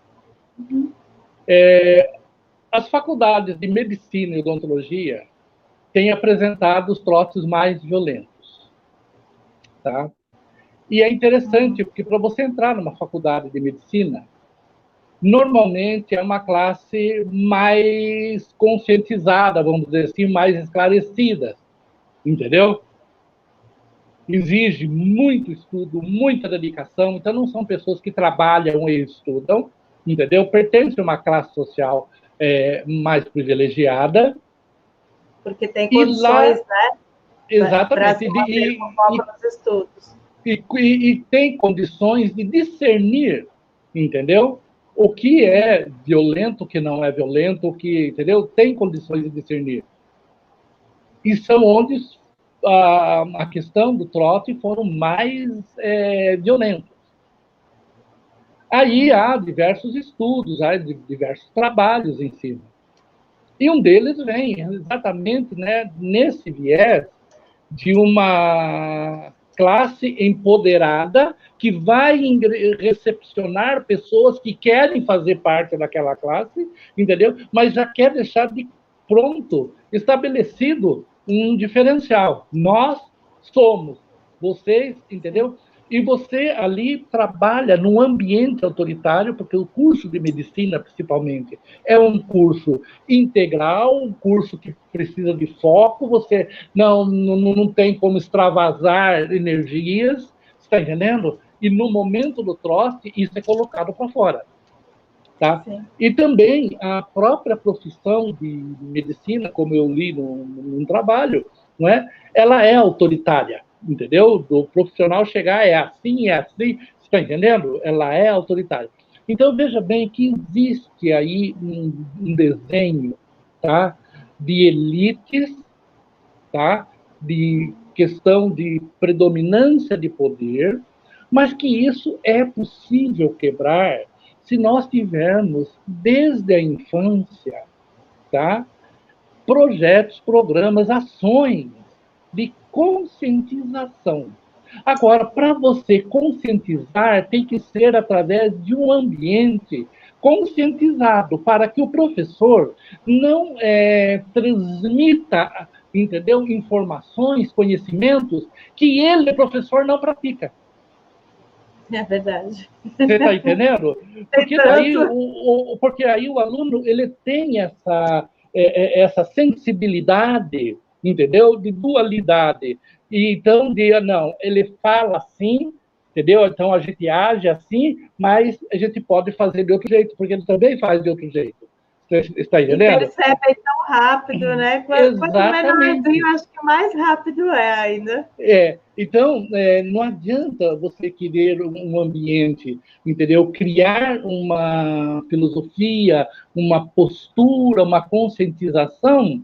Uhum. As faculdades de medicina e odontologia têm apresentado os trotes mais violentos. Tá? E é interessante, porque para você entrar numa faculdade de medicina, normalmente é uma classe mais conscientizada, vamos dizer assim, mais esclarecida. Entendeu? Exige muito estudo, muita dedicação, então não são pessoas que trabalham e estudam, entendeu? Pertencem a uma classe social mais privilegiada. Porque tem condições, né? Exatamente. Para se manter com foco nos estudos. e tem condições de discernir, entendeu? O que é violento, o que não é violento, o que, entendeu? Tem condições de discernir. E são onde a questão do trote foram mais violentos. Aí há diversos estudos, há diversos trabalhos em cima. E um deles vem exatamente, né, nesse viés de uma classe empoderada que vai recepcionar pessoas que querem fazer parte daquela classe, entendeu? Mas já quer deixar de pronto, estabelecido um diferencial. Nós somos, vocês, entendeu? E você ali trabalha num ambiente autoritário, porque o curso de medicina, principalmente, é um curso integral, um curso que precisa de foco, você não tem como extravasar energias, está entendendo? E no momento do trote, isso é colocado para fora. Tá? E também a própria profissão de medicina, como eu li num trabalho, não é? Ela é autoritária, entendeu? Do profissional chegar é assim, você está entendendo? Ela é autoritária. Então, veja bem que existe aí um desenho, tá? De elites, tá? De questão de predominância de poder, mas que isso é possível quebrar se nós tivermos, desde a infância, tá? Projetos, programas, ações de conscientização. Agora, para você conscientizar, tem que ser através de um ambiente conscientizado, para que o professor não transmita, entendeu, informações, conhecimentos que ele, professor, não pratica. É verdade. Você está entendendo? Porque aí o aluno ele tem essa sensibilidade, entendeu? De dualidade. E então, não, ele fala assim, entendeu? Então a gente age assim, mas a gente pode fazer de outro jeito, porque ele também faz de outro jeito. Você está entendendo? E percebe tão rápido, né? Quanto menorzinho, acho que mais rápido é ainda. Então, não adianta você querer um ambiente, entendeu? Criar uma filosofia, uma postura, uma conscientização,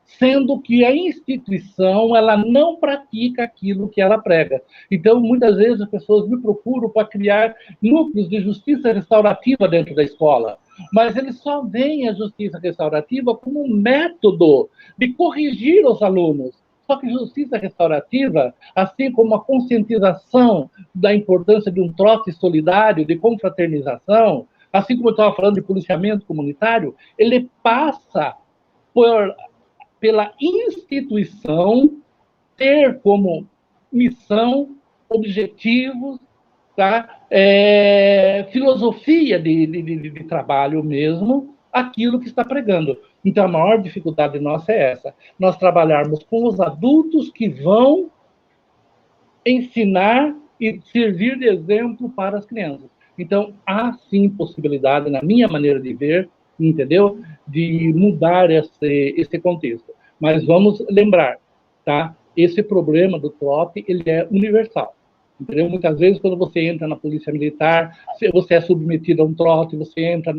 sendo que a instituição ela não pratica aquilo que ela prega. Então, muitas vezes as pessoas me procuram para criar núcleos de justiça restaurativa dentro da escola, mas eles só veem a justiça restaurativa como um método de corrigir os alunos. Só que justiça restaurativa, assim como a conscientização da importância de um trote solidário, de confraternização, assim como eu estava falando de policiamento comunitário, ele passa pela instituição ter como missão, objetivos, tá? Filosofia de trabalho mesmo, aquilo que está pregando. Então, a maior dificuldade nossa é essa. Nós trabalharmos com os adultos que vão ensinar e servir de exemplo para as crianças. Então, há sim possibilidade, na minha maneira de ver, entendeu? De mudar esse contexto. Mas vamos lembrar, tá? Esse problema do trote, ele é universal. Entendeu? Muitas vezes, quando você entra na polícia militar, você é submetido a um trote, você entra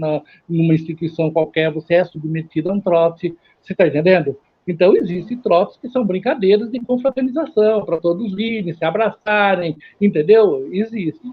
numa instituição qualquer, você é submetido a um trote. Você está entendendo? Então, existem trotes que são brincadeiras de confraternização, para todos irem, se abraçarem, entendeu? Existe,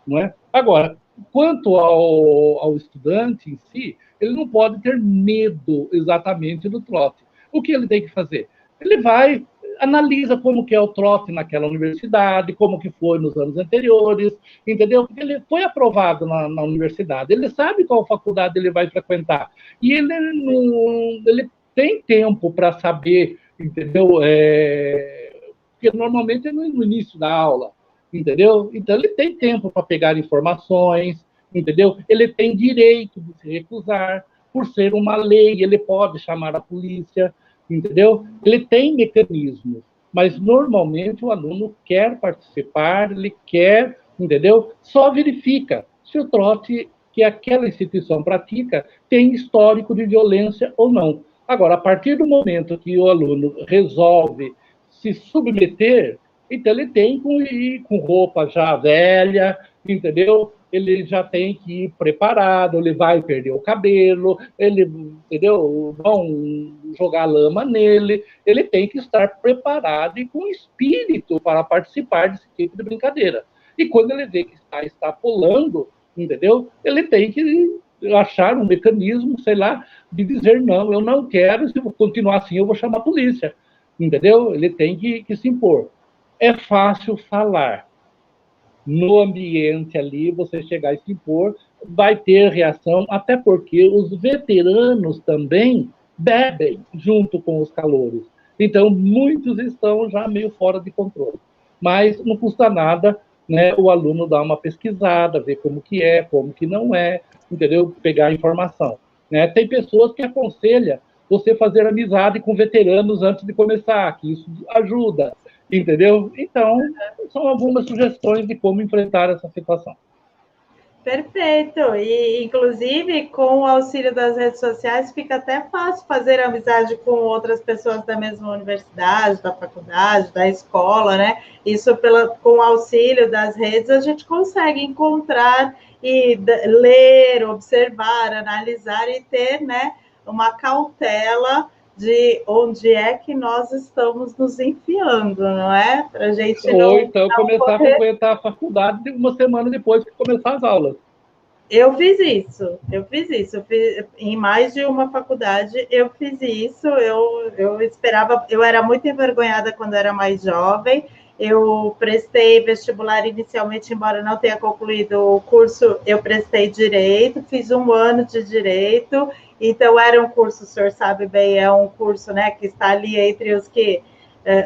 não é? Agora, quanto ao estudante em si, ele não pode ter medo exatamente do trote. O que ele tem que fazer? Ele vai, analisa como que é o trote naquela universidade, como que foi nos anos anteriores, entendeu? Porque ele foi aprovado na universidade, ele sabe qual faculdade ele vai frequentar. E ele tem tempo para saber, entendeu? Porque normalmente é no início da aula, entendeu? Então, ele tem tempo para pegar informações, entendeu? Ele tem direito de se recusar, por ser uma lei, ele pode chamar a polícia, entendeu? Ele tem mecanismos, mas normalmente o aluno quer participar, ele quer, entendeu? Só verifica se o trote que aquela instituição pratica tem histórico de violência ou não. Agora, a partir do momento que o aluno resolve se submeter, Então, ele tem que ir com roupa já velha, entendeu? Ele já tem que ir preparado, ele vai perder o cabelo, ele, entendeu? Vão jogar lama nele, ele tem que estar preparado e com espírito para participar desse tipo de brincadeira. E quando ele vê que está pulando, entendeu? Ele tem que achar um mecanismo, sei lá, de dizer não, eu não quero, se eu continuar assim eu vou chamar a polícia, entendeu? Ele tem que se impor. É fácil falar. No ambiente ali, você chegar e se impor, vai ter reação, até porque os veteranos também bebem junto com os calouros. Então, muitos estão já meio fora de controle. Mas não custa nada, né, o aluno dar uma pesquisada, ver como que é, como que não é, entendeu? Pegar a informação. Né? Tem pessoas que aconselham você fazer amizade com veteranos antes de começar, que isso ajuda, entendeu? Então, são algumas sugestões de como enfrentar essa situação. Perfeito. E, inclusive, com o auxílio das redes sociais, fica até fácil fazer amizade com outras pessoas da mesma universidade, da faculdade, da escola, né? Isso, com o auxílio das redes, a gente consegue encontrar e ler, observar, analisar e ter, né, uma cautela de onde é que nós estamos nos enfiando, não é? Para a gente não. Ou então começar a frequentar a faculdade uma semana depois de começar as aulas. Eu fiz isso. Em mais de uma faculdade, eu fiz isso. Eu esperava, eu era muito envergonhada quando era mais jovem. Eu prestei vestibular inicialmente, embora não tenha concluído o curso, eu prestei direito, fiz 1 ano de direito. Então, era um curso, o senhor sabe bem, é um curso, né, que está ali entre os que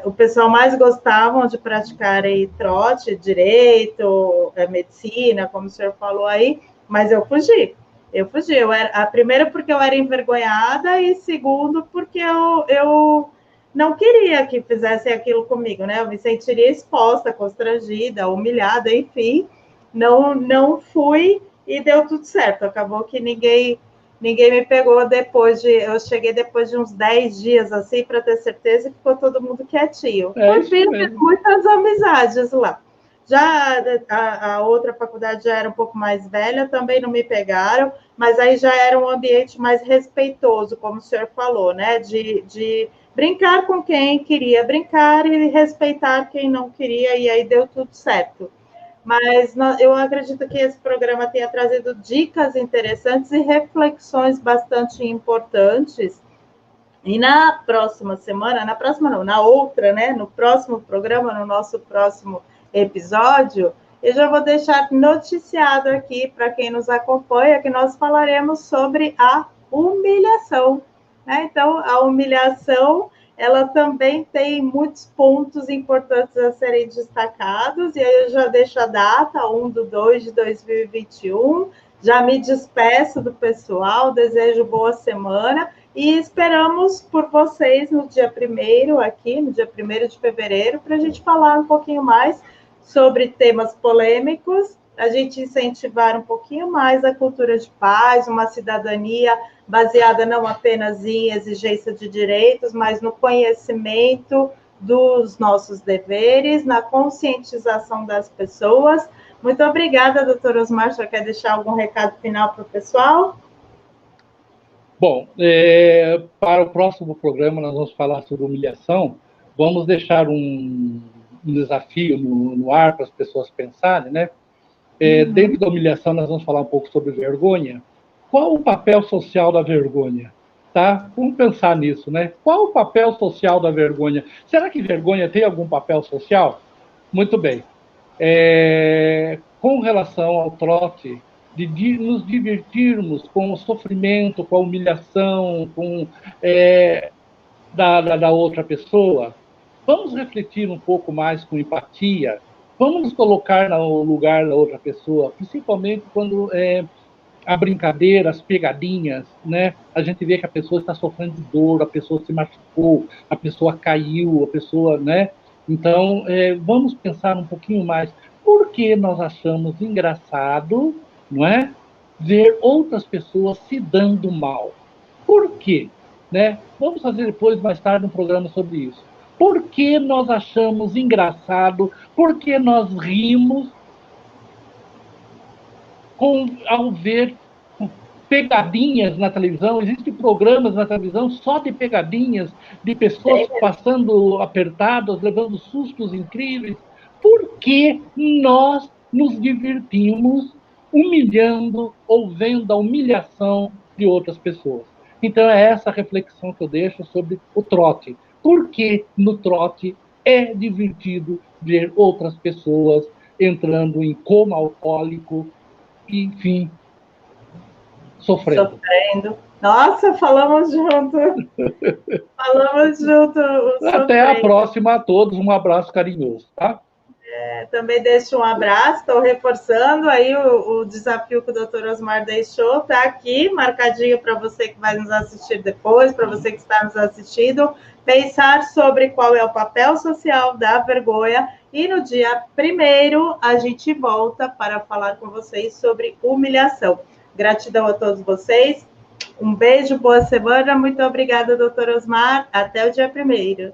o pessoal mais gostavam de praticar aí trote, direito, medicina, como o senhor falou aí. Mas eu fugi. Eu era, primeiro, porque eu era envergonhada, e segundo, porque eu não queria que fizessem aquilo comigo, né? Eu me sentiria exposta, constrangida, humilhada, enfim. Não fui e deu tudo certo. Acabou que ninguém me pegou depois de. Eu cheguei depois de uns 10 dias, assim, para ter certeza que ficou todo mundo quietinho. Por fim, fiz muitas amizades lá. Já a outra faculdade já era um pouco mais velha, também não me pegaram, mas aí já era um ambiente mais respeitoso, como o senhor falou, né? De brincar com quem queria brincar e respeitar quem não queria, e aí deu tudo certo. Mas eu acredito que esse programa tenha trazido dicas interessantes e reflexões bastante importantes. E na próxima semana, na próxima não, na outra, né? No próximo programa, no nosso próximo episódio, eu já vou deixar noticiado aqui para quem nos acompanha que nós falaremos sobre a humilhação, né? Então, a humilhação, ela também tem muitos pontos importantes a serem destacados, e aí eu já deixo a data, 1/2/2021, já me despeço do pessoal, desejo boa semana, e esperamos por vocês no dia 1º, aqui, no dia 1º de fevereiro, para a gente falar um pouquinho mais sobre temas polêmicos, a gente incentivar um pouquinho mais a cultura de paz, uma cidadania baseada não apenas em exigência de direitos, mas no conhecimento dos nossos deveres, na conscientização das pessoas. Muito obrigada, doutor Osmar. Você quer deixar algum recado final para o pessoal? Bom, para o próximo programa nós vamos falar sobre humilhação. Vamos deixar um desafio no ar para as pessoas pensarem, né? Dentro da humilhação nós vamos falar um pouco sobre vergonha. Qual o papel social da vergonha? Tá? Vamos pensar nisso, né? Qual o papel social da vergonha? Será que vergonha tem algum papel social? Muito bem. Com relação ao trote, de nos divertirmos com o sofrimento, com a humilhação, com da outra pessoa, vamos refletir um pouco mais com empatia, vamos nos colocar no lugar da outra pessoa, principalmente quando a brincadeira, as pegadinhas, né? A gente vê que a pessoa está sofrendo de dor, a pessoa se machucou, a pessoa caiu, a pessoa, né? Então, vamos pensar um pouquinho mais. Por que nós achamos engraçado, não é? Ver outras pessoas se dando mal? Por quê? Né? Vamos fazer depois, mais tarde, um programa sobre isso. Por que nós achamos engraçado? Por que nós rimos ao ver pegadinhas na televisão? Existem programas na televisão só de pegadinhas, de pessoas passando apertadas, levando sustos incríveis. Por que nós nos divertimos humilhando ou vendo a humilhação de outras pessoas? Então, é essa reflexão que eu deixo sobre o trote. Por que no trote é divertido ver outras pessoas entrando em coma alcoólico, enfim, sofrendo. Nossa, falamos junto. Falamos junto. Até a próxima a todos. Um abraço carinhoso, tá? Também deixo um abraço, estou reforçando aí o desafio que o Dr. Osmar deixou, está aqui marcadinho para você que vai nos assistir depois, para você que está nos assistindo, pensar sobre qual é o papel social da vergonha, e no dia 1º a gente volta para falar com vocês sobre humilhação. Gratidão a todos vocês, um beijo, boa semana, muito obrigada, Dr. Osmar, até o dia 1º.